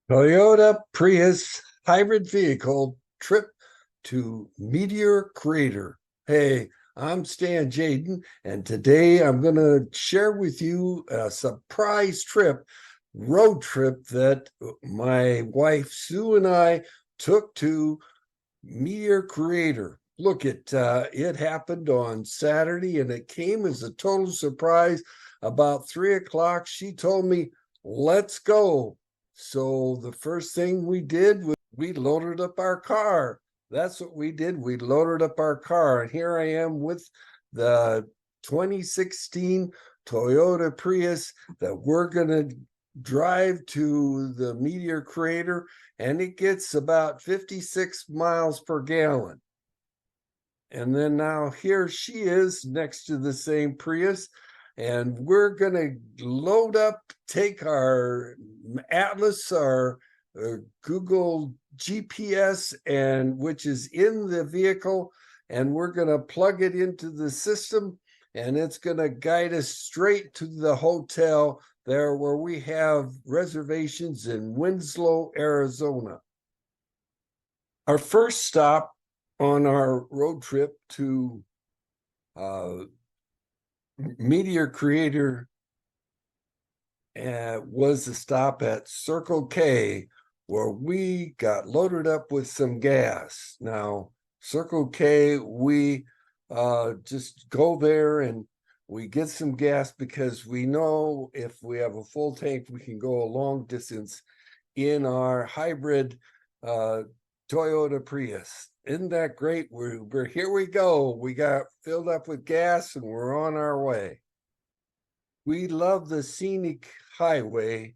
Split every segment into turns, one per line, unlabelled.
Toyota Prius Hybrid Vehicle trip to Meteor Crater. Hey, I'm Stan Jaden, and today I'm going to share with you a surprise road trip that my wife Sue and I took to Meteor Crater. Look, it happened on Saturday, and it came as a total surprise. About 3 o'clock, she told me, "Let's go." So the first thing we did was we loaded up our car. That's what we did. We loaded up our car, and here I am with the 2016 Toyota Prius that we're going to drive to the Meteor Crater, and it gets about 56 miles per gallon. And then now here she is next to the same Prius, and we're going to load up, take our Atlas, our Google GPS, and which is in the vehicle, and we're going to plug it into the system, and it's going to guide us straight to the hotel there where we have reservations in Winslow, Arizona. Our first stop on our road trip to uh, Meteor Crater was a stop at Circle K, where we got loaded up with some gas. Now, Circle K, we just go there and we get some gas because we know if we have a full tank, we can go a long distance in our hybrid Toyota Prius. Isn't that great? We're here we go. We got filled up with gas and we're on our way. We love the scenic highway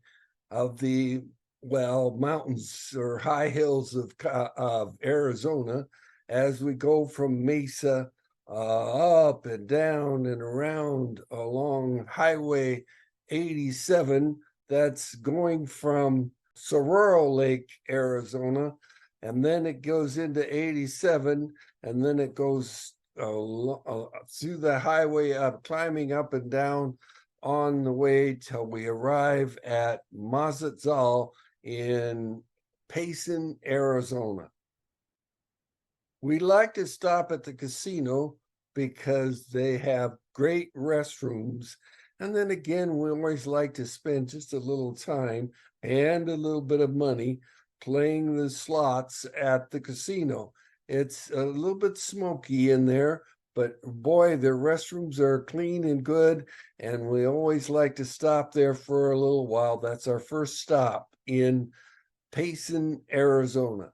of the mountains or high hills of Arizona as we go from Mesa up and down and around along Highway 87 that's going from Sororo Lake, Arizona, and then it goes into 87, and then it goes through the highway up, climbing up and down on the way till we arrive at Mazatzal in Payson, Arizona. We like to stop at the casino because they have great restrooms. And then again, we always like to spend just a little time and a little bit of money playing the slots at the casino. It's a little bit smoky in there, but boy, their restrooms are clean and good, and we always like to stop there for a little while. That's our first stop in Payson, Arizona.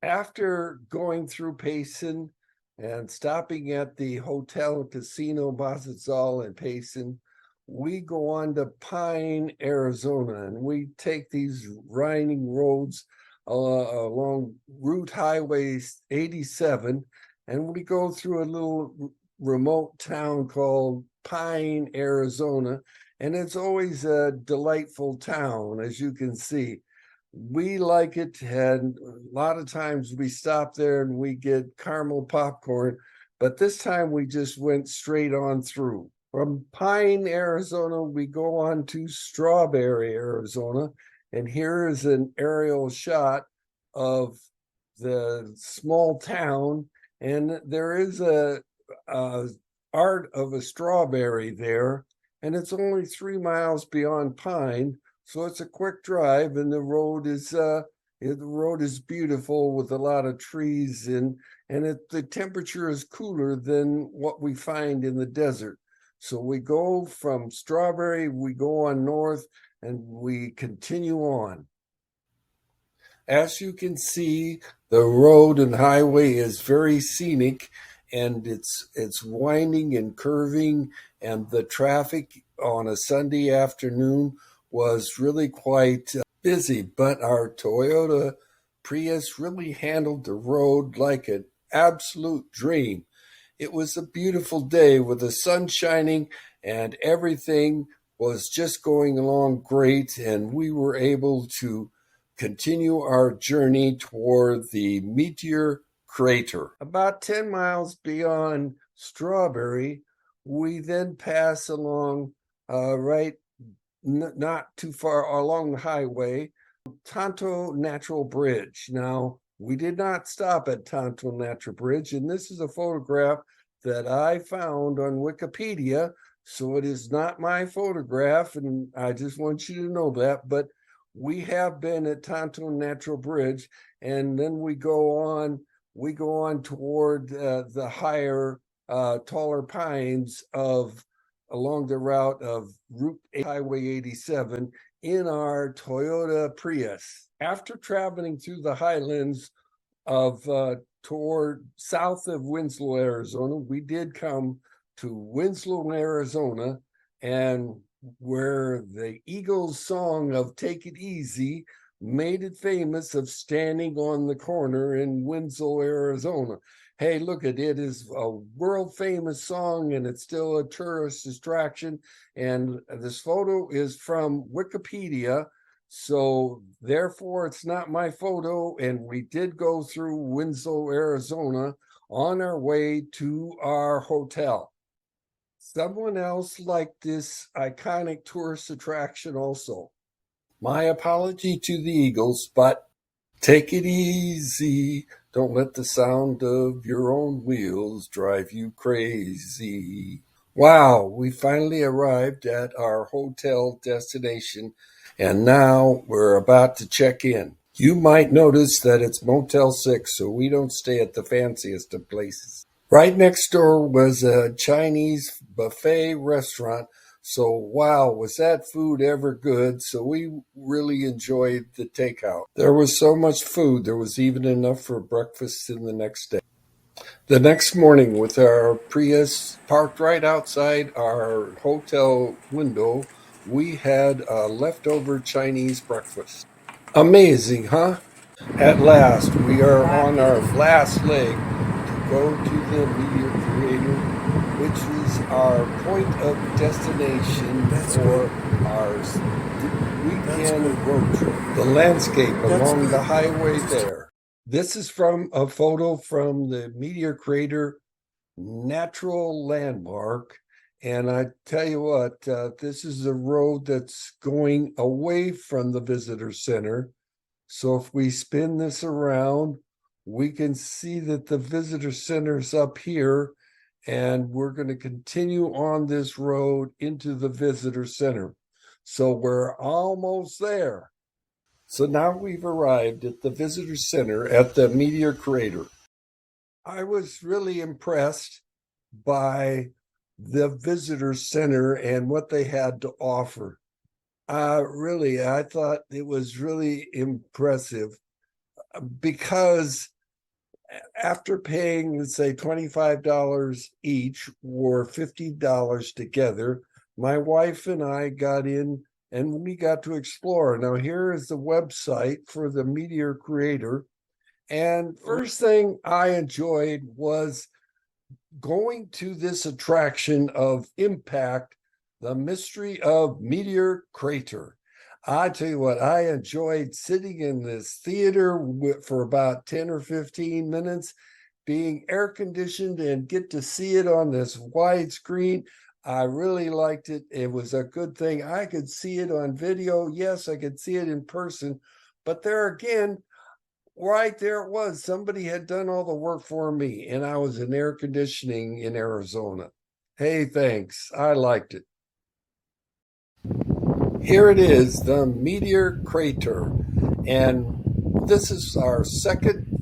After going through Payson and stopping at the hotel and casino Mazatzal in Payson, we go on to Pine, Arizona, and we take these winding roads along Route Highway 87, and we go through a little remote town called Pine, Arizona, and it's always a delightful town, as you can see. We like it, and a lot of times we stop there and we get caramel popcorn, but this time we just went straight on through. From Pine, Arizona, we go on to Strawberry, Arizona, and here is an aerial shot of the small town, and there is a art of a strawberry there, and it's only 3 miles beyond Pine, so it's a quick drive, and the road is beautiful with a lot of trees, and the temperature is cooler than what we find in the desert. So we go from Strawberry, we go on north, and we continue on. As you can see, the road and highway is very scenic, and it's winding and curving, and the traffic on a Sunday afternoon was really quite busy, but our Toyota Prius really handled the road like an absolute dream. It was a beautiful day with the sun shining, and everything was just going along great, and we were able to continue our journey toward the Meteor Crater. About 10 miles beyond Strawberry, we then pass along not too far along the highway. Tonto Natural Bridge. Now, we did not stop at Tonto Natural Bridge, and this is a photograph that I found on Wikipedia. So it is not my photograph, and I just want you to know that. But we have been at Tonto Natural Bridge, and then we go on. We go on toward the higher, taller pines of along the route of Route Highway 87 in our Toyota Prius. After traveling through the highlands of toward south of Winslow, Arizona, we did come to Winslow, Arizona, and where the Eagles song of Take It Easy made it famous of standing on the corner in Winslow, Arizona. Hey, look, it is a world famous song and it's still a tourist distraction. And this photo is from Wikipedia. So therefore, it's not my photo. And we did go through Winslow, Arizona on our way to our hotel. Someone else liked this iconic tourist attraction also. My apology to the Eagles, but take it easy. Don't let the sound of your own wheels drive you crazy. Wow, we finally arrived at our hotel destination, and now we're about to check in. You might notice that it's Motel 6, so we don't stay at the fanciest of places. Right next door was a Chinese buffet restaurant. So, wow, was that food ever good? So we really enjoyed the takeout. There was so much food, there was even enough for breakfast in the next day. The next morning, with our Prius parked right outside our hotel window, we had a leftover Chinese breakfast. Amazing, huh? At last, we are on our last leg to go to the Meteor Crater, which is our point of destination for our weekend road trip. The landscape along the highway there. This is from a photo from the Meteor Crater natural landmark. And I tell you what, this is a road that's going away from the visitor center. So if we spin this around, we can see that the visitor center's up here, and we're going to continue on this road into the visitor center. So we're almost there. So now we've arrived at the visitor center at the Meteor Crater. I was really impressed by the visitor center and what they had to offer. Really, I thought it was really impressive because after paying, let's say, $25 each or $50 together, my wife and I got in and we got to explore. Now, here is the website for the Meteor Crater. And first thing I enjoyed was going to this attraction of impact, the mystery of Meteor Crater. I tell you what, I enjoyed sitting in this theater for about 10 or 15 minutes, being air conditioned and get to see it on this wide screen. I really liked it. It was a good thing. I could see it on video. Yes, I could see it in person. But there again, right there it was. Somebody had done all the work for me, and I was in air conditioning in Arizona. Hey, thanks. I liked it. Here it is, the Meteor Crater. And this is our second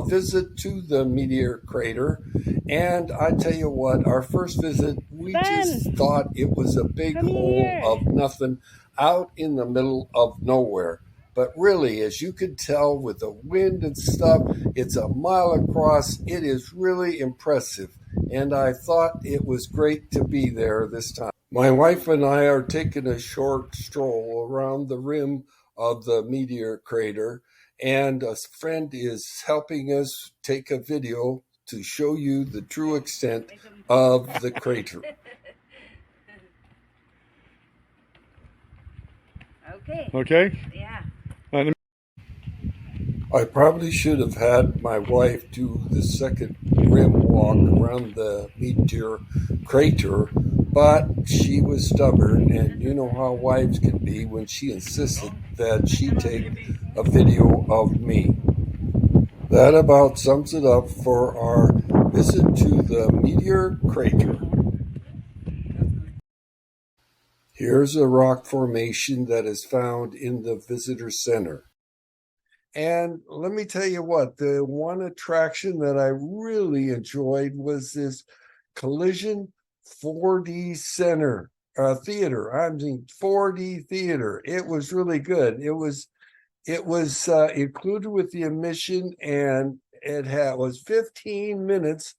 visit to the Meteor Crater. And I tell you what, our first visit, we just thought it was a big hole of nothing out in the middle of nowhere. But really, as you can tell with the wind and stuff, it's a mile across. It is really impressive. And I thought it was great to be there this time. My wife and I are taking a short stroll around the rim of the Meteor Crater, and a friend is helping us take a video to show you the true extent of the crater.
Okay?
Yeah.
I probably should have had my wife do the second rim walk around the Meteor Crater, but she was stubborn, and you know how wives can be when she insisted that she take a video of me. That about sums it up for our visit to the Meteor Crater. Here's a rock formation that is found in the visitor center. And let me tell you what, the one attraction that I really enjoyed was this collision 4D center theater. I mean 4D theater. It was really good. It was included with the admission, and was 15 minutes,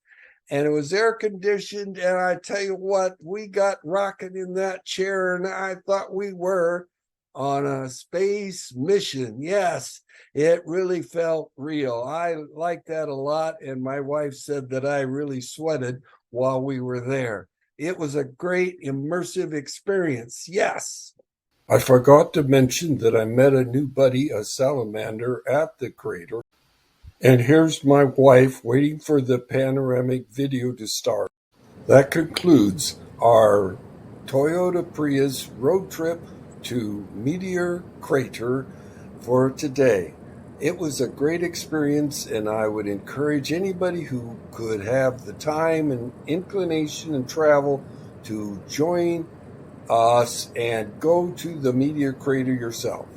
and it was air conditioned. And I tell you what, we got rocking in that chair, and I thought we were on a space mission. Yes, it really felt real. I liked that a lot, and my wife said that I really sweated while we were there. It was a great immersive experience. Yes. I forgot to mention that I met a new buddy, a salamander, at the crater. And here's my wife waiting for the panoramic video to start. That concludes our Toyota Prius road trip to Meteor Crater for today. It was a great experience, and I would encourage anybody who could have the time and inclination and travel to join us and go to the Meteor Crater yourself.